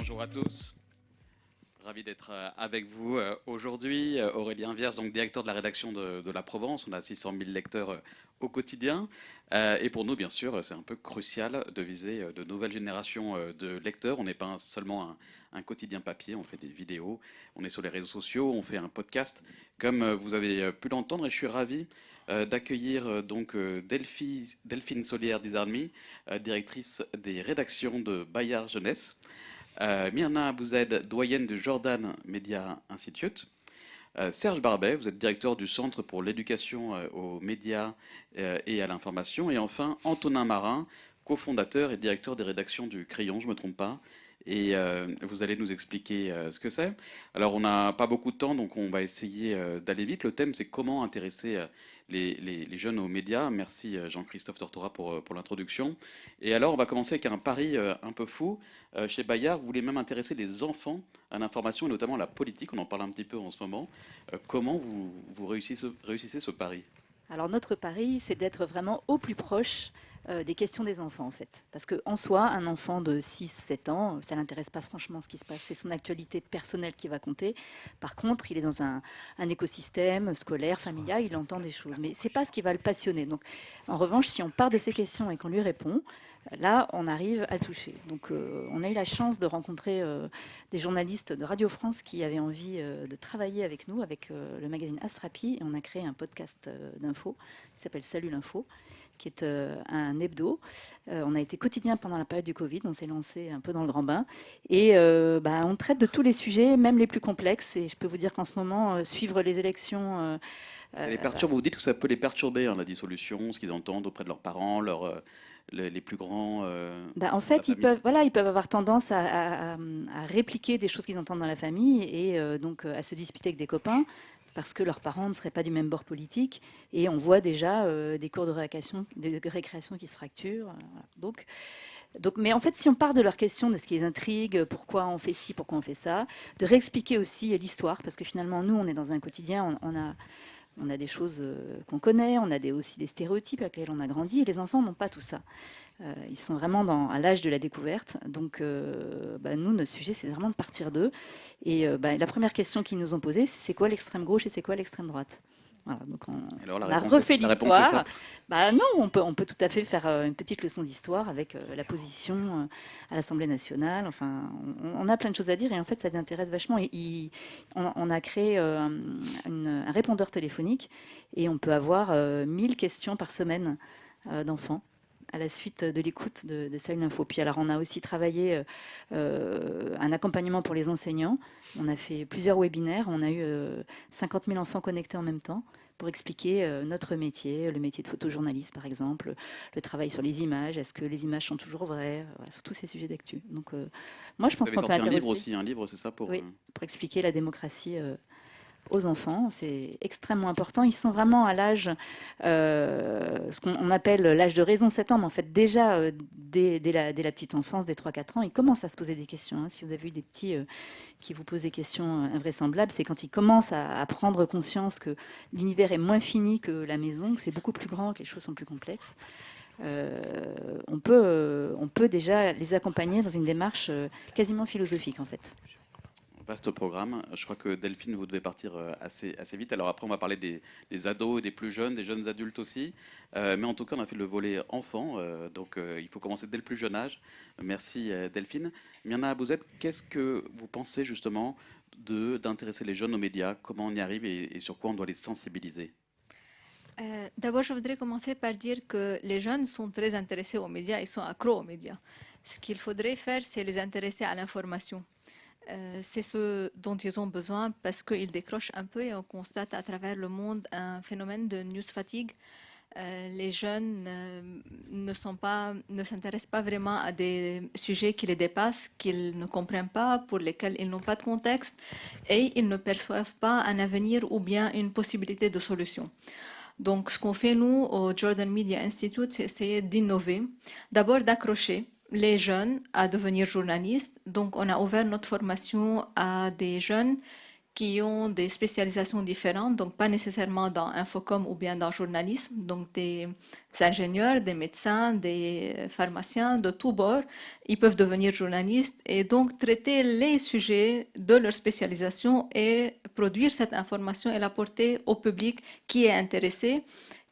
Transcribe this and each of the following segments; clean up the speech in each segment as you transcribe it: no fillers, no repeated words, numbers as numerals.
Bonjour à tous, ravi d'être avec vous aujourd'hui. Aurélien Viers, donc directeur de la rédaction de La Provence. On a 600 000 lecteurs au quotidien. Et pour nous, bien sûr, c'est un peu crucial de viser de nouvelles générations de lecteurs. On n'est pas seulement un quotidien papier, on fait des vidéos, on est sur les réseaux sociaux, on fait un podcast, comme vous avez pu l'entendre. Et je suis ravi d'accueillir Delphine Solière-Dizarmi, directrice des rédactions de Bayard Jeunesse. Myrna Abouzed, doyenne de Jordan Media Institute. Serge Barbet, vous êtes directeur du Centre pour l'éducation aux médias et à l'information. Et enfin, Antonin Marin, cofondateur et directeur des rédactions du Crayon, je ne me trompe pas. Et vous allez nous expliquer ce que c'est. Alors, on n'a pas beaucoup de temps, donc on va essayer d'aller vite. Le thème, c'est comment intéresser les jeunes aux médias. Merci Jean-Christophe Tortora pour l'introduction. Et alors, on va commencer avec un pari un peu fou. Chez Bayard, vous voulez même intéresser les enfants à l'information et notamment à la politique. On en parle un petit peu en ce moment. Comment vous réussissez ce pari? Alors notre pari, c'est d'être vraiment au plus proche des questions des enfants en fait. Parce qu'en soi, un enfant de 6-7 ans, ça l'intéresse pas franchement ce qui se passe. C'est son actualité personnelle qui va compter. Par contre, il est dans un écosystème scolaire, familial, il entend des choses. Mais c'est pas ce qui va le passionner. Donc en revanche, si on part de ces questions et qu'on lui répond, là, on arrive à le toucher. Donc on a eu la chance de rencontrer des journalistes de Radio France qui avaient envie de travailler avec nous, avec le magazine Astrapi. Et on a créé un podcast d'infos qui s'appelle Salut l'info, qui est un hebdo. On a été quotidien pendant la période du Covid, on s'est lancé un peu dans le grand bain. Et on traite de tous les sujets, même les plus complexes. Et je peux vous dire qu'en ce moment, suivre les élections... Ça les perturbe, vous dites que ça peut les perturber, hein, la dissolution, ce qu'ils entendent auprès de leurs parents, les plus grands En de la fait, famille. ils peuvent avoir tendance à répliquer des choses qu'ils entendent dans la famille et donc à se disputer avec des copains parce que leurs parents ne seraient pas du même bord politique. Et on voit déjà des cours de récréation qui se fracturent. Voilà. Mais en fait, si on part de leurs questions, de ce qui les intrigue, pourquoi on fait ci, pourquoi on fait ça, de réexpliquer aussi l'histoire, parce que finalement, nous, on est dans un quotidien, on a des choses qu'on connaît, on a aussi des stéréotypes avec lesquels on a grandi, et les enfants n'ont pas tout ça. Ils sont vraiment à l'âge de la découverte. Donc, nous, notre sujet, c'est vraiment de partir d'eux. Et la première question qu'ils nous ont posée, c'est quoi l'extrême gauche et c'est quoi l'extrême droite? Voilà, donc Alors on a refait la réponse est l'histoire. simple. Non, on peut tout à fait faire une petite leçon d'histoire avec la position à l'Assemblée nationale. Enfin, on a plein de choses à dire et en fait, ça les intéresse vachement. On a créé un répondeur téléphonique et on peut avoir 1000 questions par semaine d'enfants à la suite de l'écoute de Salut l'Info. Puis alors, on a aussi travaillé un accompagnement pour les enseignants. On a fait plusieurs webinaires. On a eu 50 000 enfants connectés en même temps pour expliquer notre métier, le métier de photojournaliste par exemple, le travail sur les images, est-ce que les images sont toujours vraies, voilà, sur tous ces sujets d'actu. Donc moi je Vous pense avez qu'on peut sorti un livre intéresser, aussi, un livre, c'est ça pour... oui, pour expliquer la démocratie aux enfants. C'est extrêmement important. Ils sont vraiment à l'âge, ce qu'on appelle l'âge de raison, 7 ans, mais en fait déjà, dès la petite enfance, dès 3-4 ans, ils commencent à se poser des questions. Hein. Si vous avez eu des petits qui vous posent des questions invraisemblables, c'est quand ils commencent à prendre conscience que l'univers est moins fini que la maison, que c'est beaucoup plus grand, que les choses sont plus complexes. On peut déjà les accompagner dans une démarche quasiment philosophique, en fait. Vaste programme. Je crois que Delphine, vous devez partir assez vite. Alors après, on va parler des ados et des plus jeunes, des jeunes adultes aussi. Mais en tout cas, on a fait le volet enfant. Il faut commencer dès le plus jeune âge. Merci Delphine. Myrna Abouzet, qu'est-ce que vous pensez justement d'intéresser les jeunes aux médias? Comment on y arrive et sur quoi on doit les sensibiliser? D'abord, je voudrais commencer par dire que les jeunes sont très intéressés aux médias, ils sont accros aux médias. Ce qu'il faudrait faire, c'est les intéresser à l'information. C'est ce dont ils ont besoin parce qu'ils décrochent un peu et on constate à travers le monde un phénomène de news fatigue. Les jeunes ne s'intéressent pas vraiment à des sujets qui les dépassent, qu'ils ne comprennent pas, pour lesquels ils n'ont pas de contexte et ils ne perçoivent pas un avenir ou bien une possibilité de solution. Donc, ce qu'on fait, nous, au Jordan Media Institute, c'est essayer d'innover. D'abord, d'accrocher les jeunes à devenir journalistes. Donc, on a ouvert notre formation à des jeunes qui ont des spécialisations différentes, donc pas nécessairement dans Infocom ou bien dans journalisme, donc des ingénieurs, des médecins, des pharmaciens de tous bords, ils peuvent devenir journalistes et donc traiter les sujets de leur spécialisation et produire cette information et la porter au public qui est intéressé,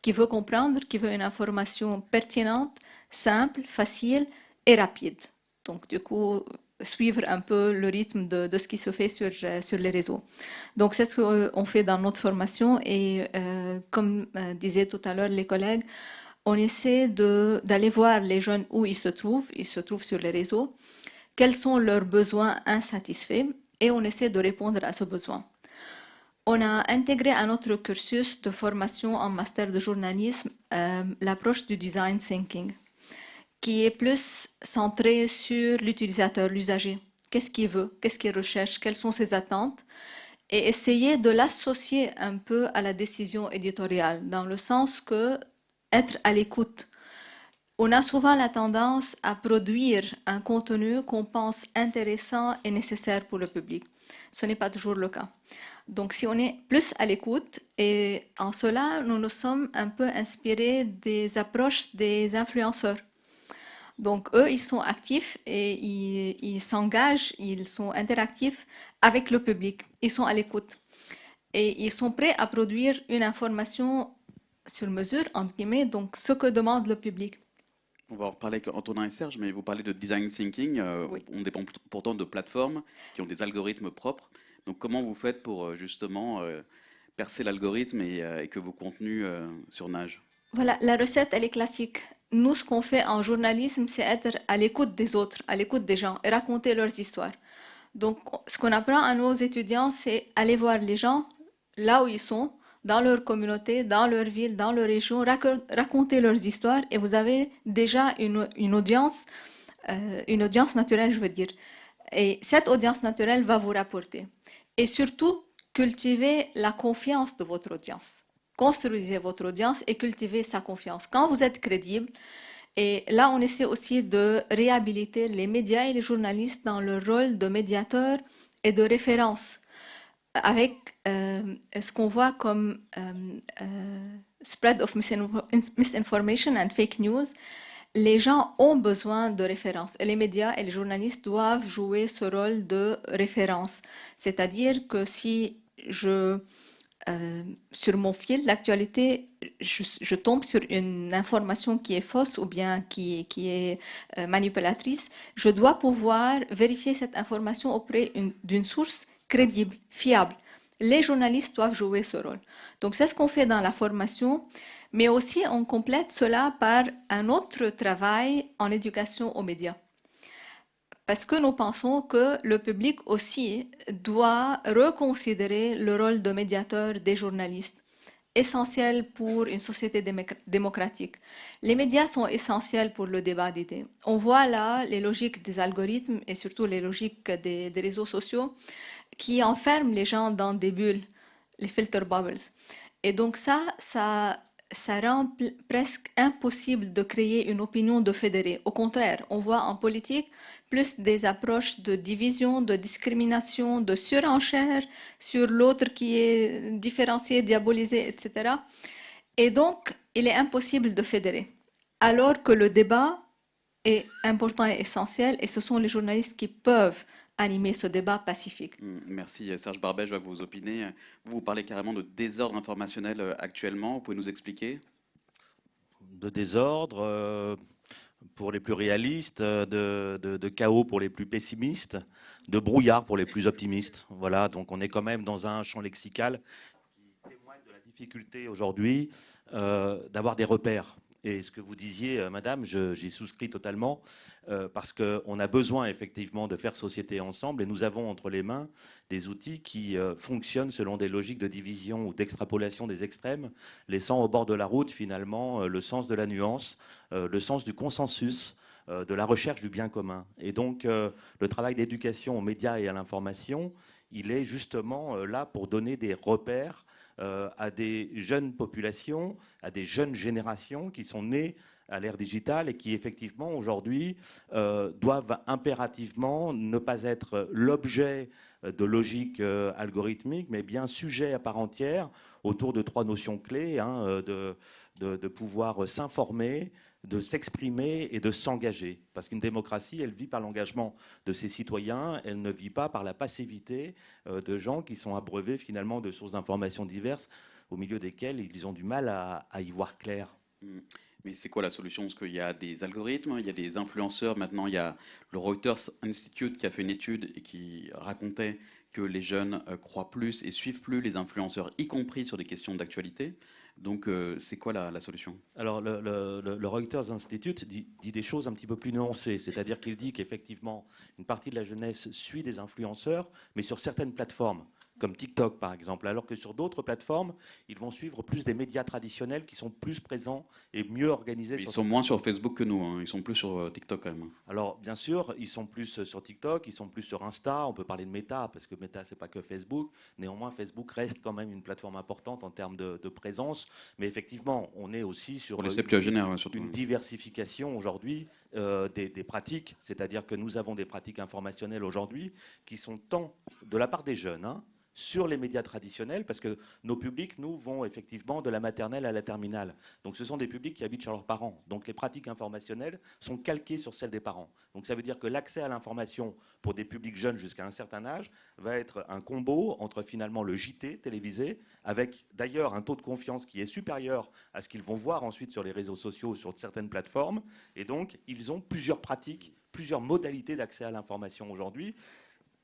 qui veut comprendre, qui veut une information pertinente, simple, facile et rapide. Donc du coup, suivre un peu le rythme de ce qui se fait sur les réseaux. Donc c'est ce qu'on fait dans notre formation et comme disaient tout à l'heure les collègues, on essaie d'aller voir les jeunes où ils se trouvent sur les réseaux, quels sont leurs besoins insatisfaits et on essaie de répondre à ce besoin. On a intégré à notre cursus de formation en master de journalisme l'approche du design thinking, qui est plus centré sur l'utilisateur, l'usager. Qu'est-ce qu'il veut, qu'est-ce qu'il recherche, quelles sont ses attentes, et essayer de l'associer un peu à la décision éditoriale, dans le sens que être à l'écoute. On a souvent la tendance à produire un contenu qu'on pense intéressant et nécessaire pour le public. Ce n'est pas toujours le cas. Donc si on est plus à l'écoute, et en cela, nous nous sommes un peu inspirés des approches des influenceurs. Donc eux, ils sont actifs et ils s'engagent, ils sont interactifs avec le public, ils sont à l'écoute. Et ils sont prêts à produire une information sur mesure, entre guillemets, donc ce que demande le public. On va en reparler avec Antonin et Serge, mais vous parlez de design thinking. Oui. On dépend pourtant de plateformes qui ont des algorithmes propres. Donc comment vous faites pour justement percer l'algorithme et que vos contenus surnagent? Voilà, la recette, elle est classique. Nous, ce qu'on fait en journalisme, c'est être à l'écoute des autres, à l'écoute des gens et raconter leurs histoires. Donc, ce qu'on apprend à nos étudiants, c'est aller voir les gens là où ils sont, dans leur communauté, dans leur ville, dans leur région, raconter leurs histoires et vous avez déjà une audience naturelle, je veux dire. Et cette audience naturelle va vous rapporter. Et surtout, cultivez la confiance de votre audience. Construisez votre audience et cultivez sa confiance. Quand vous êtes crédible, et là on essaie aussi de réhabiliter les médias et les journalistes dans leur rôle de médiateurs et de référence, avec ce qu'on voit comme spread of misinformation and fake news. Les gens ont besoin de références et les médias et les journalistes doivent jouer ce rôle de référence. C'est-à-dire que si sur mon fil d'actualité, je tombe sur une information qui est fausse ou bien qui est manipulatrice, je dois pouvoir vérifier cette information auprès d'une source crédible, fiable. Les journalistes doivent jouer ce rôle. Donc c'est ce qu'on fait dans la formation, mais aussi on complète cela par un autre travail en éducation aux médias. Parce que nous pensons que le public aussi doit reconsidérer le rôle de médiateur des journalistes, essentiel pour une société démocratique. Les médias sont essentiels pour le débat d'idées. On voit là les logiques des algorithmes et surtout les logiques des réseaux sociaux qui enferment les gens dans des bulles, les filter bubbles. Et donc ça rend presque impossible de créer une opinion de fédéré. Au contraire, on voit en politique plus des approches de division, de discrimination, de surenchère sur l'autre qui est différencié, diabolisé, etc. Et donc, il est impossible de fédérer. Alors que le débat est important et essentiel, et ce sont les journalistes qui peuvent animer ce débat pacifique. Merci Serge Barbet, je vois que vous opinez. Vous parlez carrément de désordre informationnel actuellement, vous pouvez nous expliquer? De désordre pour les plus réalistes, de chaos pour les plus pessimistes, de brouillard pour les plus optimistes. Voilà, donc on est quand même dans un champ lexical qui témoigne de la difficulté aujourd'hui d'avoir des repères. Et ce que vous disiez, madame, j'y souscris totalement, parce qu'on a besoin effectivement de faire société ensemble, et nous avons entre les mains des outils qui fonctionnent selon des logiques de division ou d'extrapolation des extrêmes, laissant au bord de la route finalement le sens de la nuance, le sens du consensus, de la recherche du bien commun. Et donc le travail d'éducation aux médias et à l'information, il est justement là pour donner des repères à des jeunes populations, à des jeunes générations qui sont nées à l'ère digitale et qui effectivement aujourd'hui doivent impérativement ne pas être l'objet de logique algorithmique, mais bien sujet à part entière autour de 3 notions clés, hein, de pouvoir s'informer, de s'exprimer et de s'engager. Parce qu'une démocratie, elle vit par l'engagement de ses citoyens, elle ne vit pas par la passivité de gens qui sont abreuvés finalement de sources d'informations diverses, au milieu desquelles ils ont du mal à y voir clair. Mais c'est quoi la solution? Parce qu'il y a des algorithmes, il y a des influenceurs. Maintenant, il y a le Reuters Institute qui a fait une étude et qui racontait que les jeunes croient plus et suivent plus les influenceurs, y compris sur des questions d'actualité. Donc, c'est quoi la solution? Alors, le Reuters Institute dit des choses un petit peu plus nuancées, c'est-à-dire qu'il dit qu'effectivement, une partie de la jeunesse suit des influenceurs, mais sur certaines plateformes, comme TikTok par exemple, alors que sur d'autres plateformes, ils vont suivre plus des médias traditionnels qui sont plus présents et mieux organisés. Ils sont moins sur Facebook que nous, hein. Ils sont plus sur TikTok quand même. Alors, bien sûr, ils sont plus sur TikTok, ils sont plus sur Insta, on peut parler de Meta, parce que Meta, c'est pas que Facebook. Néanmoins, Facebook reste quand même une plateforme importante en termes de présence. Mais effectivement, on est aussi sur Pour les septuagénaires, ouais, surtout. une diversification aujourd'hui des pratiques. C'est-à-dire que nous avons des pratiques informationnelles aujourd'hui qui sont tant de la part des jeunes, hein, sur les médias traditionnels, parce que nos publics, nous, vont effectivement de la maternelle à la terminale. Donc ce sont des publics qui habitent chez leurs parents. Donc les pratiques informationnelles sont calquées sur celles des parents. Donc ça veut dire que l'accès à l'information pour des publics jeunes jusqu'à un certain âge va être un combo entre finalement le JT télévisé, avec d'ailleurs un taux de confiance qui est supérieur à ce qu'ils vont voir ensuite sur les réseaux sociaux ou sur certaines plateformes. Et donc ils ont plusieurs pratiques, plusieurs modalités d'accès à l'information aujourd'hui.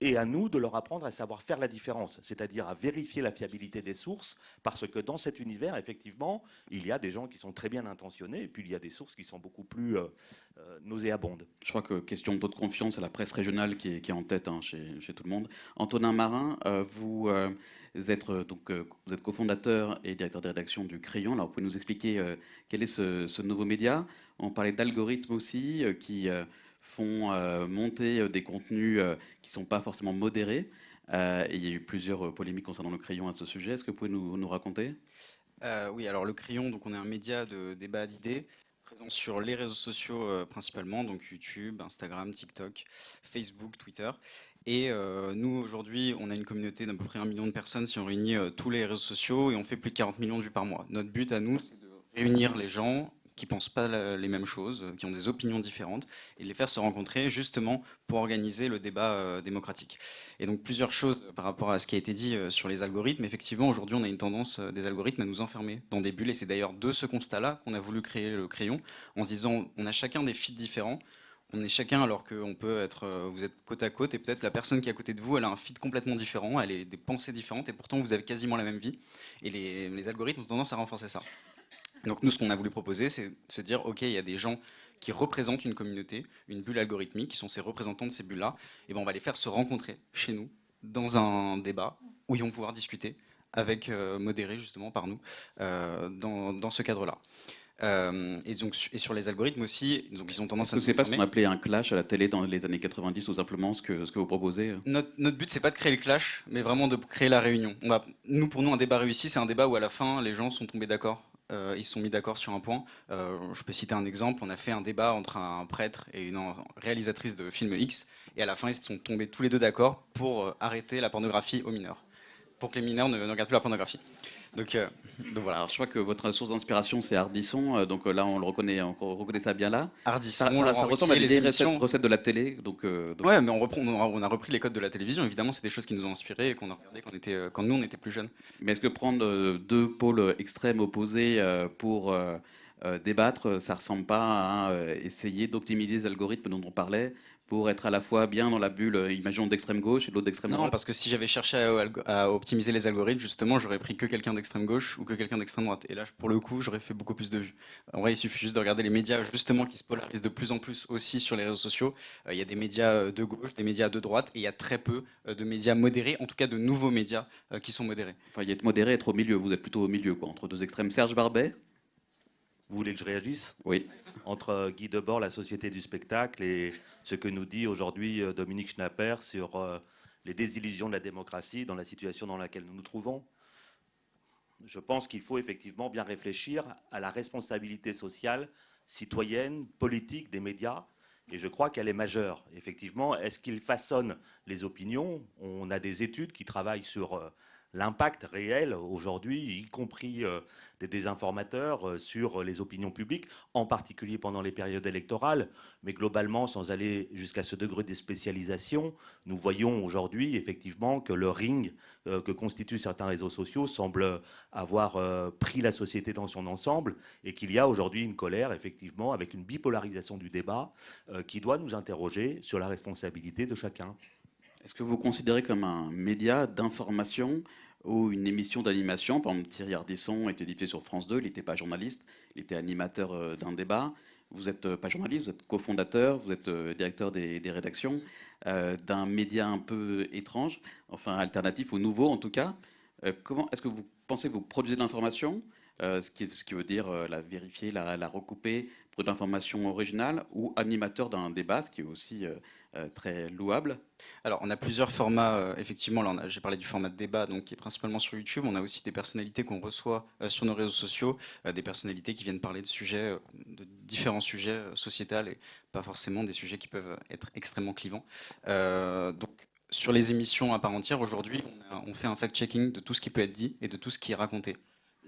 Et à nous de leur apprendre à savoir faire la différence, c'est-à-dire à vérifier la fiabilité des sources, parce que dans cet univers, effectivement, il y a des gens qui sont très bien intentionnés, et puis il y a des sources qui sont beaucoup plus nauséabondes. Je crois que question de taux de confiance, c'est la presse régionale qui est en tête, hein, chez tout le monde. Antonin Marin, vous êtes vous êtes cofondateur et directeur de rédaction du Crayon. Alors, vous pouvez nous expliquer quel est ce nouveau média? On parlait d'algorithmes aussi qui font monter des contenus qui ne sont pas forcément modérés. Et il y a eu plusieurs polémiques concernant le Crayon à ce sujet. Est-ce que vous pouvez nous raconter? Oui, alors le Crayon, donc on est un média de débat d'idées présent sur les réseaux sociaux principalement, donc YouTube, Instagram, TikTok, Facebook, Twitter. Et nous, aujourd'hui, on a une communauté d'à peu près 1 million de personnes si on réunit tous les réseaux sociaux et on fait plus de 40 millions de vues par mois. Notre but à nous, c'est de réunir les gens qui pensent pas les mêmes choses, qui ont des opinions différentes, et les faire se rencontrer justement pour organiser le débat démocratique. Et donc plusieurs choses par rapport à ce qui a été dit sur les algorithmes. Effectivement, aujourd'hui, on a une tendance des algorithmes à nous enfermer dans des bulles, et c'est d'ailleurs de ce constat-là qu'on a voulu créer le Crayon, en se disant, on a chacun des feeds différents, on est chacun, alors qu'on peut être, vous êtes côte à côte, et peut-être la personne qui est à côté de vous, elle a un feed complètement différent, elle a des pensées différentes, et pourtant vous avez quasiment la même vie. Et les algorithmes ont tendance à renforcer ça. Donc nous, ce qu'on a voulu proposer, c'est de se dire, ok, il y a des gens qui représentent une communauté, une bulle algorithmique, qui sont ces représentants de ces bulles-là, et ben on va les faire se rencontrer chez nous, dans un débat, où ils vont pouvoir discuter, avec modéré justement par nous, dans ce cadre-là. Et sur les algorithmes aussi, donc ils ont tendance à nous C'est pas ce informer. qu'on appelait un clash à la télé dans les années 90, tout simplement, ce que vous proposez? Notre but, c'est pas de créer le clash, mais vraiment de créer la réunion. Pour nous, un débat réussi, c'est un débat où à la fin, les gens sont tombés d'accord. Ils se sont mis d'accord sur un point. Je peux citer un exemple. On a fait un débat entre un prêtre et une réalisatrice de film X. Et à la fin, ils se sont tombés tous les deux d'accord pour arrêter la pornographie aux mineurs. Pour que les mineurs ne regardent plus la pornographie. Donc voilà. Alors, je crois que votre source d'inspiration, c'est Ardisson. Donc là, on reconnaît ça bien là. Ardisson, Ça ressemble à des recettes de la télé. Ouais, mais on a repris les codes de la télévision. Évidemment, c'est des choses qui nous ont inspirés et qu'on a regardé quand nous, on était plus jeunes. Mais est-ce que prendre deux pôles extrêmes opposés pour débattre, ça ressemble pas à essayer d'optimiser les algorithmes dont on parlait pour être à la fois bien dans la bulle, imaginons d'extrême gauche et l'autre d'extrême Non, droite? parce que si j'avais cherché à optimiser les algorithmes, justement, j'aurais pris que quelqu'un d'extrême gauche ou que quelqu'un d'extrême droite. Et là, pour le coup, j'aurais fait beaucoup plus de vues. En vrai, il suffit juste de regarder les médias, justement, qui se polarisent de plus en plus aussi sur les réseaux sociaux. Il y a des médias de gauche, des médias de droite, et il y a très peu de médias modérés, en tout cas de nouveaux médias qui sont modérés. Enfin, il y a être modéré, être au milieu. Vous êtes plutôt au milieu, quoi, entre deux extrêmes. Serge Barbet? Vous voulez que je réagisse? Oui. Entre Guy Debord, la Société du spectacle, et ce que nous dit aujourd'hui Dominique Schnapper sur les désillusions de la démocratie dans la situation dans laquelle nous nous trouvons. Je pense qu'il faut effectivement bien réfléchir à la responsabilité sociale, citoyenne, politique des médias, Et je crois qu'elle est majeure. Effectivement, est-ce qu'il façonne les opinions? On a des études qui travaillent sur l'impact réel aujourd'hui, y compris des désinformateurs sur les opinions publiques, en particulier pendant les périodes électorales. Mais globalement, sans aller jusqu'à ce degré de spécialisation, nous voyons aujourd'hui effectivement que le ring que constituent certains réseaux sociaux semble avoir pris la société dans son ensemble et qu'il y a aujourd'hui une colère, effectivement, avec une bipolarisation du débat qui doit nous interroger sur la responsabilité de chacun. Est-ce que vous considérez comme un média d'information ou une émission d'animation? Par exemple, Thierry Ardisson était diffusé sur France 2, il n'était pas journaliste, il était animateur d'un débat. Vous n'êtes pas journaliste, vous êtes cofondateur, vous êtes directeur des rédactions d'un média un peu étrange, enfin alternatif ou nouveau en tout cas. Comment est-ce que vous pensez que vous produisez de l'information, ce qui veut dire la vérifier, la recouper pour de l'information originale, ou animateur d'un débat, ce qui est aussi très louable? Alors, on a plusieurs formats, effectivement. Là, j'ai parlé du format de débat, donc qui est principalement sur YouTube. On a aussi des personnalités qu'on reçoit sur nos réseaux sociaux, des personnalités qui viennent parler de sujets, de différents sujets sociétals et pas forcément des sujets qui peuvent être extrêmement clivants. Donc, sur les émissions à part entière, aujourd'hui, on fait un fact-checking de tout ce qui peut être dit et de tout ce qui est raconté.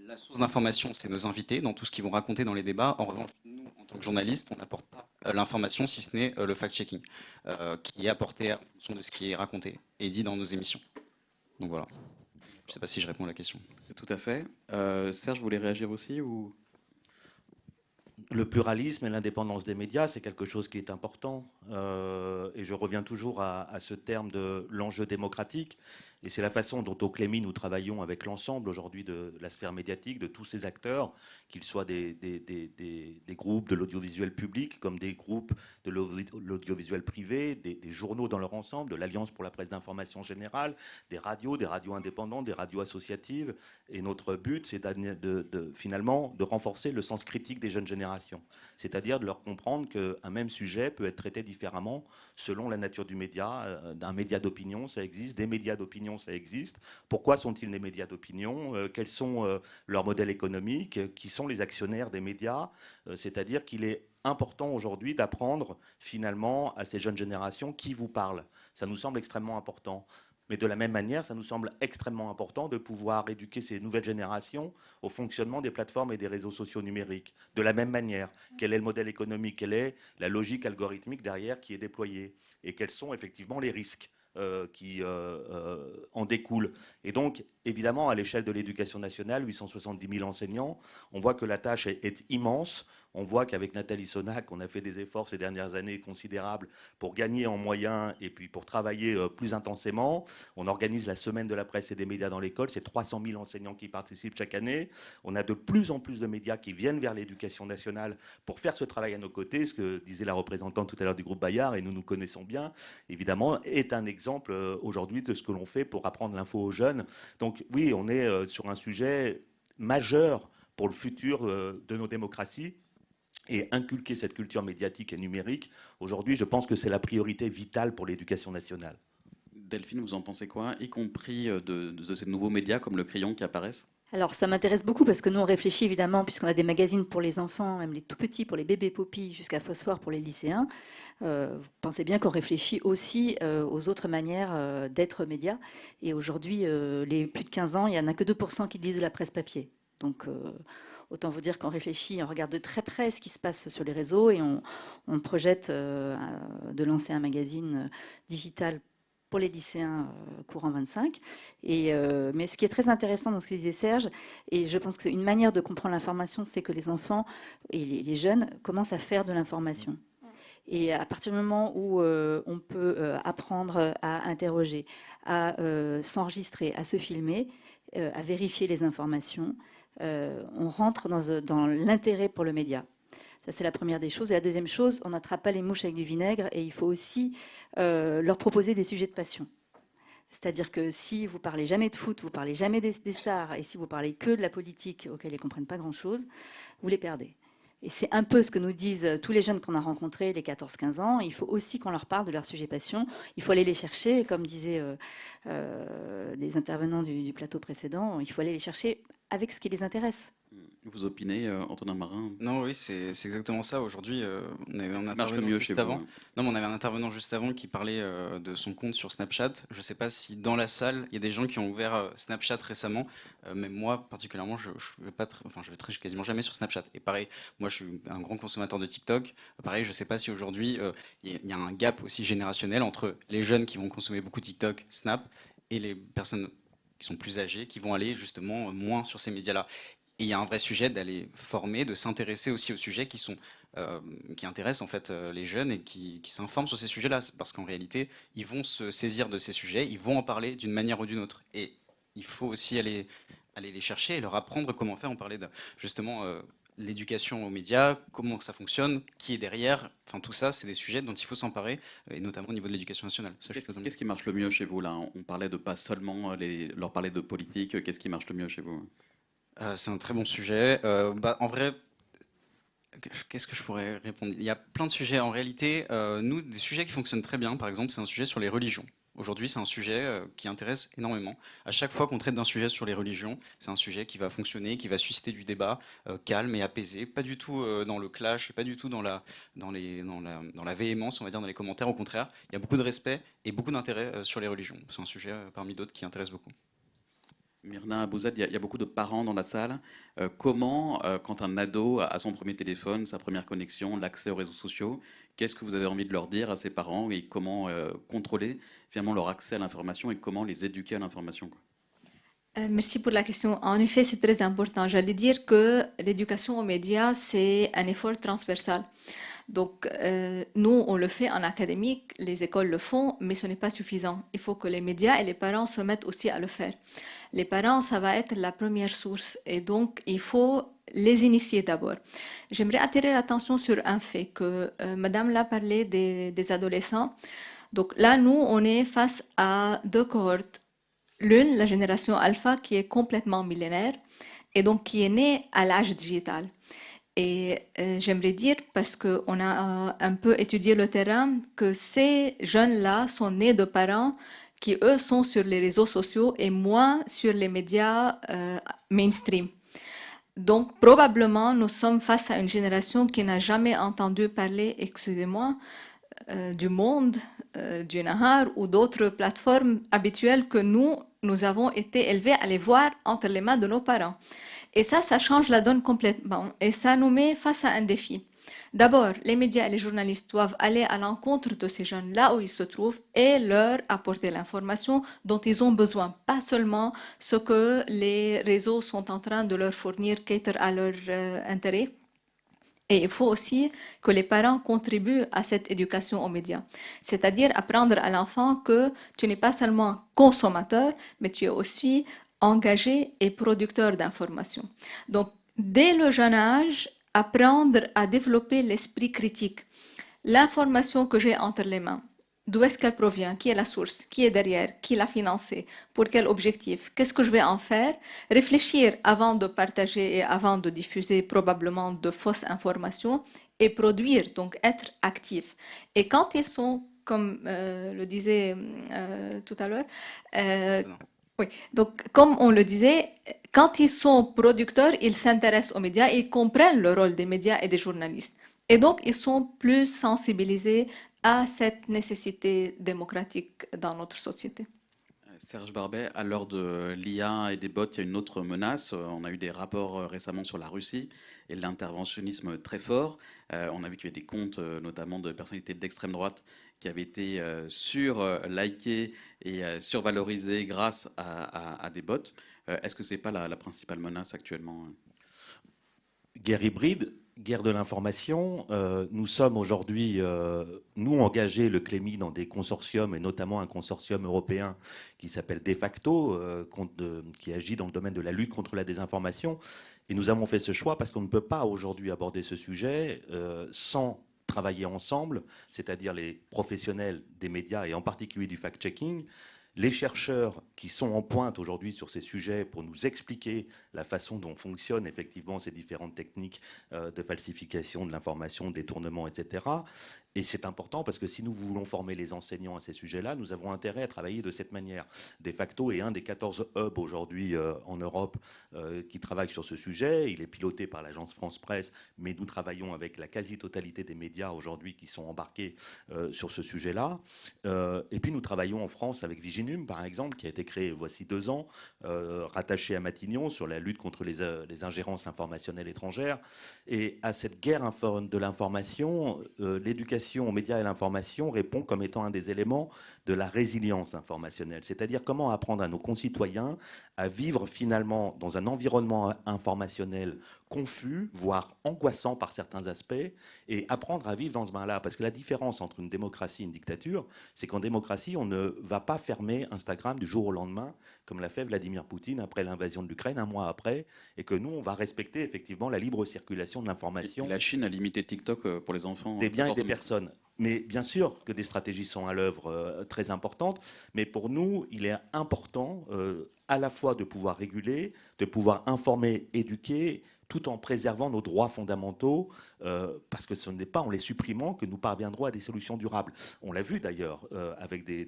La source d'information, c'est nos invités dans tout ce qu'ils vont raconter dans les débats. En revanche, nous, en tant que journalistes, on n'apporte pas l'information, si ce n'est le fact-checking, qui est apporté en fonction de ce qui est raconté et dit dans nos émissions. Donc voilà. Je ne sais pas si je réponds à la question. Tout à fait. Serge, vous voulez réagir aussi ou... Le pluralisme et l'indépendance des médias, c'est quelque chose qui est important. Et je reviens toujours à ce terme de l'enjeu démocratique. Et c'est la façon dont au Clémy nous travaillons avec l'ensemble aujourd'hui de la sphère médiatique, de tous ces acteurs, qu'ils soient des groupes de l'audiovisuel public, comme des groupes de l'audiovisuel privé, des journaux dans leur ensemble, de l'Alliance pour la presse d'information générale, des radios indépendantes, des radios associatives. Et notre but, c'est finalement de renforcer le sens critique des jeunes générations. C'est-à-dire de leur comprendre qu'un même sujet peut être traité différemment selon la nature du média. D'un média d'opinion, ça existe, des médias d'opinion, ça existe. Pourquoi sont-ils des médias d'opinion? Quels sont leurs modèles économiques? Qui sont les actionnaires des médias? C'est-à-dire qu'il est important aujourd'hui d'apprendre finalement à ces jeunes générations qui vous parlent. Ça nous semble extrêmement important. Mais de la même manière, ça nous semble extrêmement important de pouvoir éduquer ces nouvelles générations au fonctionnement des plateformes et des réseaux sociaux numériques. De la même manière, quel est le modèle économique, quelle est la logique algorithmique derrière qui est déployée et quels sont effectivement les risques qui en découlent. Et donc, évidemment, à l'échelle de l'éducation nationale, 870 000 enseignants, on voit que la tâche est immense. On voit qu'avec Nathalie Sonac, on a fait des efforts ces dernières années considérables pour gagner en moyens et puis pour travailler plus intensément. On organise la semaine de la presse et des médias dans l'école. C'est 300 000 enseignants qui participent chaque année. On a de plus en plus de médias qui viennent vers l'éducation nationale pour faire ce travail à nos côtés. Ce que disait la représentante tout à l'heure du groupe Bayard, et nous nous connaissons bien, évidemment, est un exemple aujourd'hui de ce que l'on fait pour apprendre l'info aux jeunes. Donc oui, on est sur un sujet majeur pour le futur de nos démocraties. Et inculquer cette culture médiatique et numérique, aujourd'hui, je pense que c'est la priorité vitale pour l'éducation nationale. Delphine, vous en pensez quoi, y compris de ces nouveaux médias comme Le Crayon qui apparaissent? Alors ça m'intéresse beaucoup parce que nous on réfléchit évidemment, puisqu'on a des magazines pour les enfants, même les tout petits, pour les bébés Poppy jusqu'à Phosphore pour les lycéens. Vous pensez bien qu'on réfléchit aussi aux autres manières d'être média. Et aujourd'hui, les plus de 15 ans, il n'y en a que 2% qui lisent de la presse papier. Donc autant vous dire qu'on réfléchit, on regarde de très près ce qui se passe sur les réseaux et on projette de lancer un magazine digital pour les lycéens courant 25. Mais ce qui est très intéressant dans ce que disait Serge, et je pense que c'est une manière de comprendre l'information, c'est que les enfants et les jeunes commencent à faire de l'information. Et à partir du moment où on peut apprendre à interroger, à s'enregistrer, à se filmer, à vérifier les informations, on rentre dans l'intérêt pour le média. Ça, c'est la première des choses. Et la deuxième chose, on n'attrape pas les mouches avec du vinaigre et il faut aussi leur proposer des sujets de passion. C'est-à-dire que si vous parlez jamais de foot, vous parlez jamais des stars, et si vous parlez que de la politique auquel ils ne comprennent pas grand-chose, vous les perdez. Et c'est un peu ce que nous disent tous les jeunes qu'on a rencontrés, les 14-15 ans. Il faut aussi qu'on leur parle de leur sujet passion. Il faut aller les chercher, et comme disaient des intervenants du plateau précédent, il faut aller les chercher avec ce qui les intéresse. Vous opinez, Antonin Marin? Non, oui, c'est exactement ça. Aujourd'hui, on avait un Ça marche le intervenant mieux chez juste vous, avant. hein. Non, mais on avait un intervenant juste avant qui parlait de son compte sur Snapchat. Je ne sais pas si dans la salle, il y a des gens qui ont ouvert Snapchat récemment. Même moi, particulièrement, je vais pas enfin, je vais quasiment jamais sur Snapchat. Et pareil, moi, je suis un grand consommateur de TikTok. Pareil, je ne sais pas si aujourd'hui, il y a un gap aussi générationnel entre les jeunes qui vont consommer beaucoup TikTok, Snap, et les personnes qui sont plus âgées, qui vont aller justement moins sur ces médias-là. Et il y a un vrai sujet d'aller former, de s'intéresser aussi aux sujets qui intéressent en fait les jeunes et qui s'informent sur ces sujets-là. Parce qu'en réalité, ils vont se saisir de ces sujets, ils vont en parler d'une manière ou d'une autre. Et il faut aussi aller les chercher et leur apprendre comment faire. On parlait de justement l'éducation aux médias, comment ça fonctionne, qui est derrière. Enfin, tout ça, c'est des sujets dont il faut s'emparer, et notamment au niveau de l'éducation nationale. Ça, je suis totalement Qu'est-ce qui marche le mieux chez vous là? On parlait de pas seulement leur parler de politique. Qu'est-ce qui marche le mieux chez vous? C'est un très bon sujet. En vrai, qu'est-ce que je pourrais répondre? Il y a plein de sujets. En réalité, nous, des sujets qui fonctionnent très bien, par exemple, c'est un sujet sur les religions. Aujourd'hui, c'est un sujet qui intéresse énormément. À chaque fois qu'on traite d'un sujet sur les religions, c'est un sujet qui va fonctionner, qui va susciter du débat calme et apaisé, pas du tout dans le clash, et pas du tout dans la véhémence, on va dire, dans les commentaires. Au contraire, il y a beaucoup de respect et beaucoup d'intérêt sur les religions. C'est un sujet parmi d'autres qui intéresse beaucoup. Myrna Abouzad, il y a beaucoup de parents dans la salle. Comment, quand un ado a son premier téléphone, sa première connexion, l'accès aux réseaux sociaux, qu'est-ce que vous avez envie de leur dire à ces parents et comment contrôler finalement leur accès à l'information et comment les éduquer à l'information, quoi? Merci pour la question. En effet, c'est très important. J'allais dire que l'éducation aux médias, c'est un effort transversal. Donc, nous, on le fait en académique, les écoles le font, mais ce n'est pas suffisant. Il faut que les médias et les parents se mettent aussi à le faire. Les parents, ça va être la première source, et donc il faut les initier d'abord. J'aimerais attirer l'attention sur un fait que Madame l'a parlé des adolescents. Donc là, nous, on est face à deux cohortes. L'une, la génération alpha, qui est complètement millénaire et donc qui est née à l'âge digital. Et j'aimerais dire, parce qu'on a un peu étudié le terrain, que ces jeunes-là sont nés de parents qui, eux, sont sur les réseaux sociaux et moins sur les médias mainstream. Donc, probablement, nous sommes face à une génération qui n'a jamais entendu parler, excusez-moi, du Monde, du Nahar ou d'autres plateformes habituelles que nous avons été élevés à les voir entre les mains de nos parents. Et ça change la donne complètement. Et ça nous met face à un défi. D'abord, les médias et les journalistes doivent aller à l'encontre de ces jeunes là où ils se trouvent et leur apporter l'information dont ils ont besoin. Pas seulement ce que les réseaux sont en train de leur fournir, cater à leur intérêt. Et il faut aussi que les parents contribuent à cette éducation aux médias. C'est-à-dire apprendre à l'enfant que tu n'es pas seulement consommateur, mais tu es aussi engagé et producteur d'informations. Donc, dès le jeune âge, apprendre à développer l'esprit critique. L'information que j'ai entre les mains, d'où est-ce qu'elle provient? Qui est la source? Qui est derrière? Qui l'a financée? Pour quel objectif? Qu'est-ce que je vais en faire? Réfléchir avant de partager et avant de diffuser probablement de fausses informations et produire, donc être actif. Et quand ils sont, comme le disait tout à l'heure, oui, donc comme on le disait, quand ils sont producteurs, ils s'intéressent aux médias, ils comprennent le rôle des médias et des journalistes. Et donc, ils sont plus sensibilisés à cette nécessité démocratique dans notre société. Serge Barbet, à l'heure de l'IA et des bots, il y a une autre menace. On a eu des rapports récemment sur la Russie et l'interventionnisme très fort. On a vu qu'il y avait des comptes, notamment de personnalités d'extrême droite, qui avaient été likés et survalorisés grâce à des bots. Est-ce que ce n'est pas la principale menace actuellement? Guerre hybride, guerre de l'information. Nous sommes aujourd'hui, nous, engagés, le Clémy, dans des consortiums, et notamment un consortium européen qui s'appelle De facto, qui agit dans le domaine de la lutte contre la désinformation. Et nous avons fait ce choix parce qu'on ne peut pas aujourd'hui aborder ce sujet sans travailler ensemble, c'est-à-dire les professionnels des médias et en particulier du fact-checking, les chercheurs qui sont en pointe aujourd'hui sur ces sujets pour nous expliquer la façon dont fonctionnent effectivement ces différentes techniques de falsification de l'information, de détournement, etc. Et c'est important parce que si nous voulons former les enseignants à ces sujets-là, nous avons intérêt à travailler de cette manière. De facto est un des 14 hubs aujourd'hui en Europe qui travaille sur ce sujet. Il est piloté par l'agence France Presse, mais nous travaillons avec la quasi-totalité des médias aujourd'hui qui sont embarqués sur ce sujet-là. Et puis nous travaillons en France avec Viginum, par exemple, qui a été créé voici 2 ans, rattaché à Matignon sur la lutte contre les ingérences informationnelles étrangères. Et à cette guerre de l'information, l'éducation aux médias et à l'information répond comme étant un des éléments de la résilience informationnelle. C'est-à-dire comment apprendre à nos concitoyens à vivre finalement dans un environnement informationnel confus, voire angoissant par certains aspects, et apprendre à vivre dans ce bain-là. Parce que la différence entre une démocratie et une dictature, c'est qu'en démocratie, on ne va pas fermer Instagram du jour au lendemain, comme l'a fait Vladimir Poutine après l'invasion de l'Ukraine, un mois après, et que nous, on va respecter effectivement la libre circulation de l'information. La Chine a limité TikTok pour les enfants. Des biens et des personnes. Mais bien sûr que des stratégies sont à l'œuvre très importantes, mais pour nous, il est important à la fois de pouvoir réguler, de pouvoir informer, éduquer, tout en préservant nos droits fondamentaux, parce que ce n'est pas en les supprimant que nous parviendrons à des solutions durables. On l'a vu d'ailleurs avec des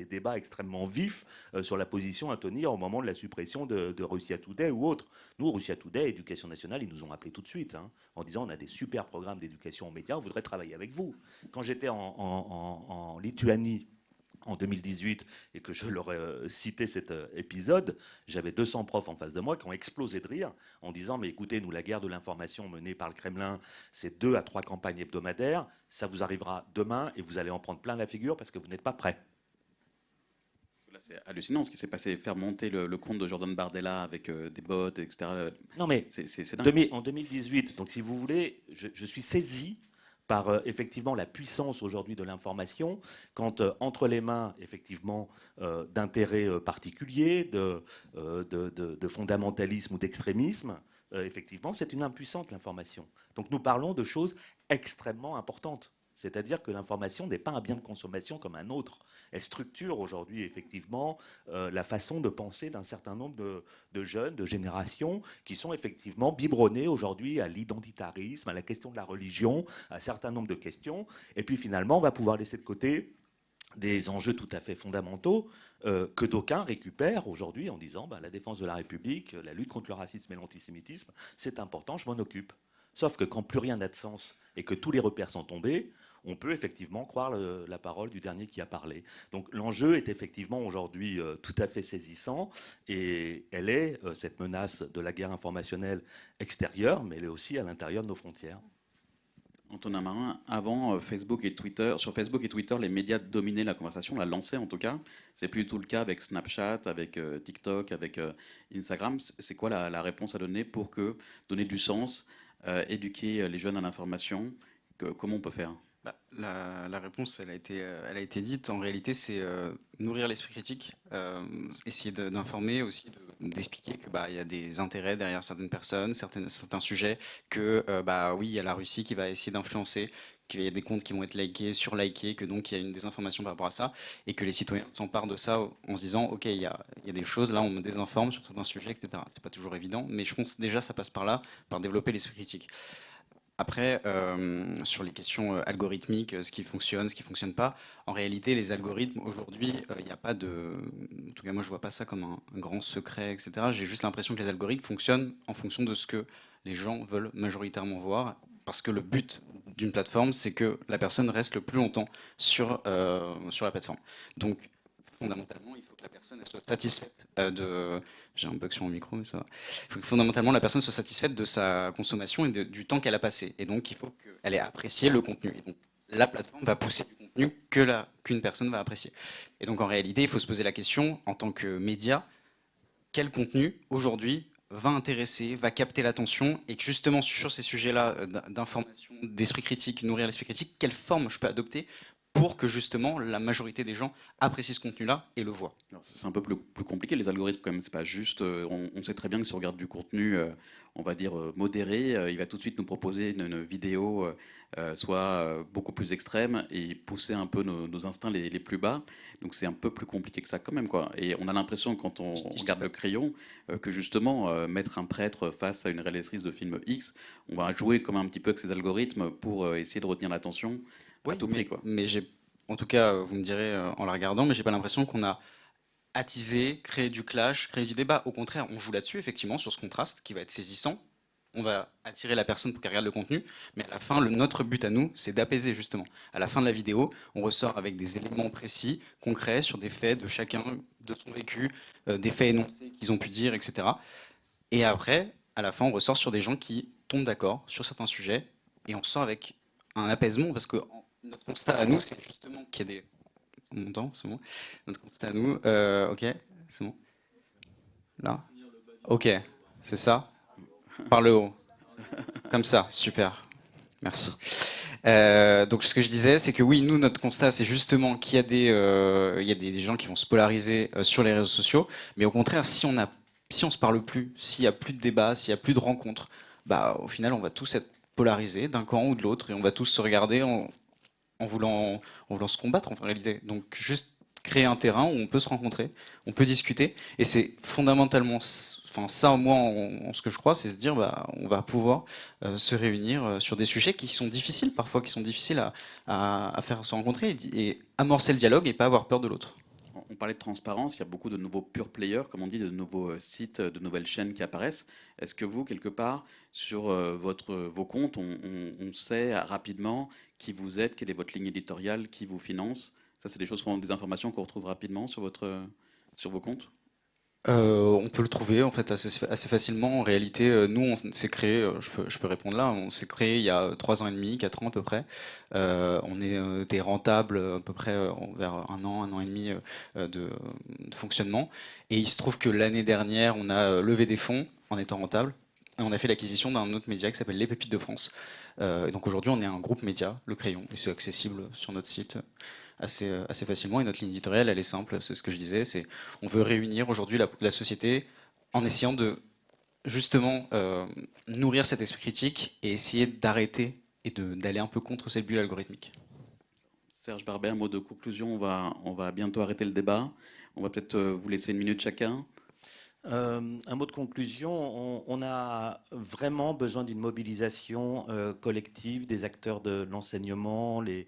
débats extrêmement vifs sur la position à tenir au moment de la suppression de Russia Today ou autre. Nous, Russia Today, Éducation nationale, ils nous ont appelés tout de suite en disant on a des super programmes d'éducation aux médias, on voudrait travailler avec vous. Quand j'étais en Lituanie, en 2018, et que je leur ai cité cet épisode, j'avais 200 profs en face de moi qui ont explosé de rire en disant mais écoutez, nous, la guerre de l'information menée par le Kremlin, c'est 2 à 3 campagnes hebdomadaires, ça vous arrivera demain et vous allez en prendre plein la figure parce que vous n'êtes pas prêts. Là, c'est hallucinant ce qui s'est passé, faire monter le compte de Jordan Bardella avec des bots, etc. Non mais c'est dingue. En 2018, donc si vous voulez, je suis saisi par effectivement la puissance aujourd'hui de l'information, quand entre les mains effectivement d'intérêts particuliers, de fondamentalisme ou d'extrémisme, effectivement c'est une impuissante l'information. Donc nous parlons de choses extrêmement importantes. C'est-à-dire que l'information n'est pas un bien de consommation comme un autre. Elle structure aujourd'hui effectivement la façon de penser d'un certain nombre de jeunes, de générations, qui sont effectivement biberonnés aujourd'hui à l'identitarisme, à la question de la religion, à un certain nombre de questions. Et puis finalement, on va pouvoir laisser de côté des enjeux tout à fait fondamentaux que d'aucuns récupèrent aujourd'hui en disant la défense de la République, la lutte contre le racisme et l'antisémitisme, c'est important, je m'en occupe. Sauf que quand plus rien n'a de sens et que tous les repères sont tombés, on peut effectivement croire la parole du dernier qui a parlé. Donc l'enjeu est effectivement aujourd'hui tout à fait saisissant et elle est cette menace de la guerre informationnelle extérieure, mais elle est aussi à l'intérieur de nos frontières. Antonin Marin, avant Facebook et Twitter, sur Facebook et Twitter, les médias dominaient la conversation, la lançaient en tout cas. C'est plus du tout le cas avec Snapchat, avec TikTok, avec Instagram. C'est quoi la réponse à donner pour donner du sens, éduquer les jeunes à l'information? Comment on peut faire? La réponse, elle a été dite. En réalité, c'est nourrir l'esprit critique, essayer d'informer aussi, d'expliquer que il y a des intérêts derrière certaines personnes, certains sujets, que oui, il y a la Russie qui va essayer d'influencer, qu'il y a des comptes qui vont être surlikés, que donc il y a une désinformation par rapport à ça, et que les citoyens s'emparent de ça en se disant, ok, il y a des choses, là on me désinforme sur certains sujets, etc. C'est pas toujours évident, mais je pense déjà ça passe par là, par développer l'esprit critique. Après, sur les questions algorithmiques, ce qui fonctionne pas, en réalité, les algorithmes, aujourd'hui, il n'y a pas de... En tout cas, moi, je vois pas ça comme un grand secret, etc. J'ai juste l'impression que les algorithmes fonctionnent en fonction de ce que les gens veulent majoritairement voir, parce que le but d'une plateforme, c'est que la personne reste le plus longtemps sur la plateforme. Donc, fondamentalement, il faut que la personne soit satisfaite de... J'ai un bug sur mon micro, mais ça va. Il faut que fondamentalement, la personne soit satisfaite de sa consommation et du temps qu'elle a passé. Et donc, il faut qu'elle ait apprécié le contenu. Et donc, la plateforme va pousser du contenu qu'une personne va apprécier. Et donc, en réalité, il faut se poser la question, en tant que média, quel contenu, aujourd'hui, va intéresser, va capter l'attention, et que justement, sur ces sujets-là d'information, d'esprit critique, nourrir l'esprit critique, quelle forme je peux adopter pour que justement la majorité des gens apprécient ce contenu-là et le voient. Alors, c'est un peu plus compliqué, les algorithmes, quand même. C'est pas juste. On sait très bien que si on regarde du contenu, on va dire modéré, il va tout de suite nous proposer une vidéo soit beaucoup plus extrême et pousser un peu nos instincts les plus bas. Donc c'est un peu plus compliqué que ça, quand même, quoi. Et on a l'impression, quand on regarde le crayon, que justement, mettre un prêtre face à une réalisatrice de film X, on va jouer comme un petit peu avec ces algorithmes pour essayer de retenir l'attention à Oui, tout prix, quoi. mais en tout cas, vous me direz en la regardant, mais j'ai pas l'impression qu'on a attisé, créé du clash, créé du débat. Au contraire, on joue là-dessus, effectivement, sur ce contraste qui va être saisissant. On va attirer la personne pour qu'elle regarde le contenu, mais à la fin, notre but à nous, c'est d'apaiser justement. À la fin de la vidéo, on ressort avec des éléments précis, concrets, sur des faits de chacun, de son vécu, des faits énoncés qu'ils ont pu dire, etc. Et après, à la fin, on ressort sur des gens qui tombent d'accord sur certains sujets, et on sort avec un apaisement, parce que notre constat à nous, c'est justement qu'il y a des... On m'entend, c'est bon. Notre constat à nous, ok, c'est bon. Là, ok, c'est ça. Par le haut, comme ça, super, merci. Donc ce que je disais, c'est que oui, nous, notre constat, c'est justement qu'il y a des gens qui vont se polariser sur les réseaux sociaux, mais au contraire, si on se parle plus, s'il y a plus de débat, s'il y a plus de rencontres, bah au final, on va tous être polarisés d'un camp ou de l'autre, et on va tous se regarder en voulant se combattre en réalité. Donc juste créer un terrain où on peut se rencontrer, on peut discuter, et c'est fondamentalement, enfin ça moi en ce que je crois, c'est se dire bah on va pouvoir se réunir sur des sujets qui sont difficiles parfois, qui sont difficiles à faire se rencontrer et amorcer le dialogue et pas avoir peur de l'autre. On parlait de transparence, il y a beaucoup de nouveaux pure players, comme on dit, de nouveaux sites, de nouvelles chaînes qui apparaissent. Est-ce que vous, quelque part, sur vos comptes, on sait rapidement qui vous êtes, quelle est votre ligne éditoriale, qui vous finance? Ça, c'est des choses, des informations qu'on retrouve rapidement sur vos comptes? On peut le trouver en fait assez facilement. En réalité, nous, on s'est créé, je peux répondre là, on s'est créé il y a 3 ans et demi, 4 ans à peu près. Était rentable à peu près vers un an et demi de fonctionnement. Et il se trouve que l'année dernière, on a levé des fonds en étant rentable. Et on a fait l'acquisition d'un autre média qui s'appelle Les Pépites de France. Et donc aujourd'hui, on est un groupe média, Le Crayon, et c'est accessible sur notre site assez facilement. Et notre ligne éditoriale, elle est simple, c'est ce que je disais, c'est on veut réunir aujourd'hui la société en essayant de justement nourrir cet esprit critique et essayer d'arrêter et d'aller un peu contre cette bulle algorithmique. Serge Barbet, un mot de conclusion, on va bientôt arrêter le débat. On va peut-être vous laisser une minute chacun. Un mot de conclusion, on a vraiment besoin d'une mobilisation collective des acteurs de l'enseignement, les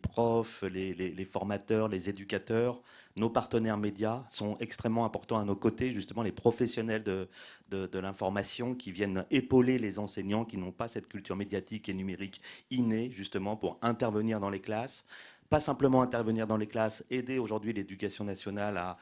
profs, les formateurs, les éducateurs. Nos partenaires médias sont extrêmement importants à nos côtés, justement les professionnels de l'information qui viennent épauler les enseignants qui n'ont pas cette culture médiatique et numérique innée, justement pour intervenir dans les classes. Pas simplement intervenir dans les classes, aider aujourd'hui l'éducation nationale à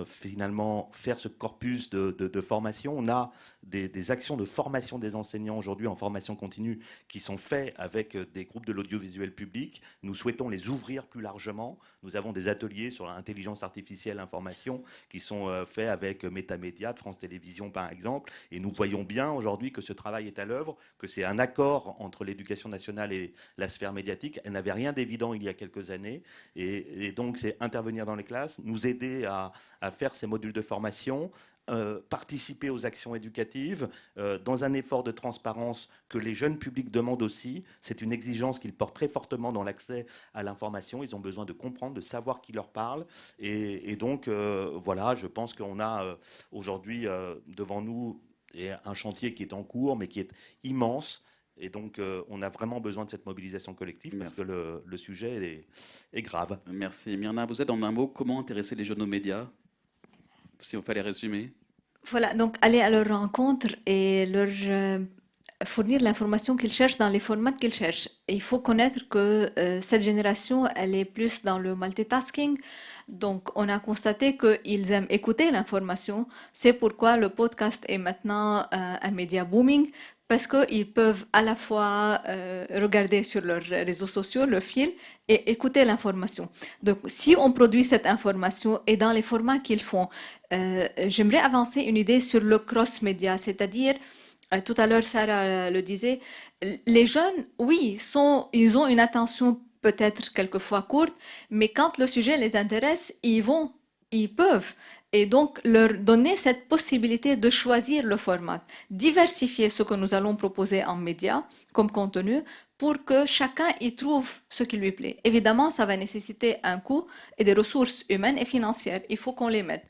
finalement faire ce corpus de formation. On a des actions de formation des enseignants aujourd'hui en formation continue qui sont faites avec des groupes de l'audiovisuel public. Nous souhaitons les ouvrir plus largement. Nous avons des ateliers sur l'intelligence artificielle information qui sont faits avec Métamédia de France Télévisions par exemple. Et nous voyons bien aujourd'hui que ce travail est à l'œuvre, que c'est un accord entre l'éducation nationale et la sphère médiatique. Elle n'avait rien d'évident il y a quelques années. Et donc c'est intervenir dans les classes, nous aider à faire ces modules de formation, participer aux actions éducatives dans un effort de transparence que les jeunes publics demandent aussi. C'est une exigence qu'ils portent très fortement dans l'accès à l'information. Ils ont besoin de comprendre, de savoir qui leur parle. Et donc, voilà, je pense qu'on a aujourd'hui devant nous un chantier qui est en cours, mais qui est immense. Et donc, on a vraiment besoin de cette mobilisation collective parce que le sujet est grave. Merci. Myrna, vous êtes en un mot, comment intéresser les jeunes aux médias? Si on fallait résumer. Voilà, donc aller à leur rencontre et leur fournir l'information qu'ils cherchent dans les formats qu'ils cherchent. Et il faut connaître que cette génération, elle est plus dans le multitasking. Donc, on a constaté qu'ils aiment écouter l'information. C'est pourquoi le podcast est maintenant un média booming, parce qu'ils peuvent à la fois regarder sur leurs réseaux sociaux, le fil, et écouter l'information. Donc, si on produit cette information et dans les formats qu'ils font, j'aimerais avancer une idée sur le cross-média, c'est-à-dire, tout à l'heure Sarah le disait, les jeunes, oui, ils ont une attention peut-être quelquefois courtes, mais quand le sujet les intéresse, ils peuvent. Et donc, leur donner cette possibilité de choisir le format, diversifier ce que nous allons proposer en médias comme contenu pour que chacun y trouve ce qui lui plaît. Évidemment, ça va nécessiter un coût et des ressources humaines et financières. Il faut qu'on les mette.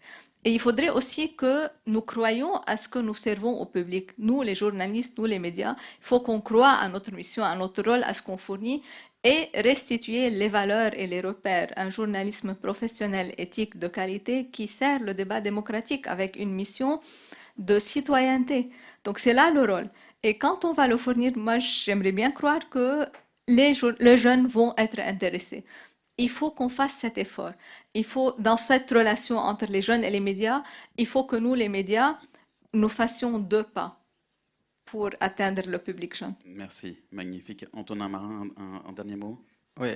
Et il faudrait aussi que nous croyions à ce que nous servons au public. Nous, les journalistes, nous, les médias, il faut qu'on croie à notre mission, à notre rôle, à ce qu'on fournit et restituer les valeurs et les repères. Un journalisme professionnel, éthique, de qualité qui sert le débat démocratique avec une mission de citoyenneté. Donc c'est là le rôle. Et quand on va le fournir, moi j'aimerais bien croire que les jeunes vont être intéressés. Il faut qu'on fasse cet effort. Il faut, dans cette relation entre les jeunes et les médias, il faut que nous, les médias, nous fassions 2 pas pour atteindre le public jeune. Merci, magnifique. Antonin Marin, un dernier mot? Oui,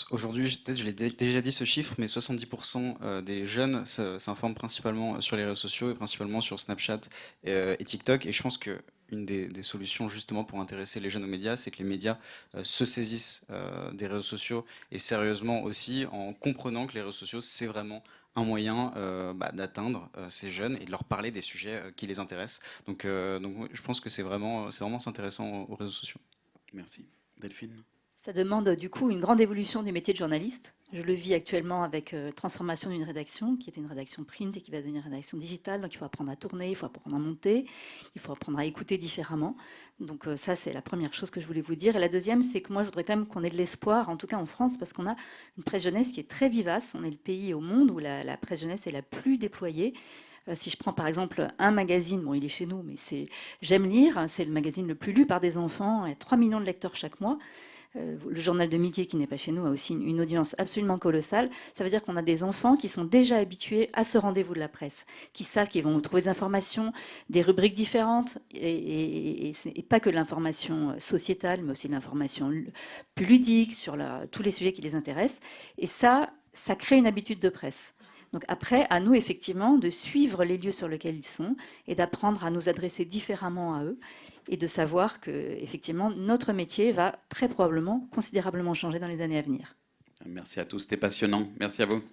aujourd'hui, peut-être je l'ai déjà dit ce chiffre, mais 70% des jeunes s'informent principalement sur les réseaux sociaux et principalement sur Snapchat et TikTok. Et je pense que une des solutions justement pour intéresser les jeunes aux médias, c'est que les médias se saisissent des réseaux sociaux et sérieusement aussi en comprenant que les réseaux sociaux, c'est vraiment un moyen d'atteindre ces jeunes et de leur parler des sujets qui les intéressent. Donc je pense que c'est vraiment intéressant aux réseaux sociaux. Merci. Delphine? Ça demande du coup une grande évolution du métier de journaliste. Je le vis actuellement avec transformation d'une rédaction qui était une rédaction print et qui va devenir une rédaction digitale. Donc il faut apprendre à tourner, il faut apprendre à monter, il faut apprendre à écouter différemment. Donc ça, c'est la première chose que je voulais vous dire. Et la deuxième, c'est que moi, je voudrais quand même qu'on ait de l'espoir, en tout cas en France, parce qu'on a une presse jeunesse qui est très vivace. On est le pays au monde où la presse jeunesse est la plus déployée. Si je prends par exemple un magazine, bon il est chez nous, mais c'est J'aime lire, c'est le magazine le plus lu par des enfants, il y a 3 millions de lecteurs chaque mois. Le journal de Mickey, qui n'est pas chez nous, a aussi une audience absolument colossale. Ça veut dire qu'on a des enfants qui sont déjà habitués à ce rendez-vous de la presse, qui savent qu'ils vont trouver des informations, des rubriques différentes, et pas que l'information sociétale, mais aussi l'information plus ludique sur tous les sujets qui les intéressent. Et ça crée une habitude de presse. Donc après, à nous effectivement de suivre les lieux sur lesquels ils sont et d'apprendre à nous adresser différemment à eux et de savoir que effectivement notre métier va très probablement considérablement changer dans les années à venir. Merci à tous, c'était passionnant. Merci à vous.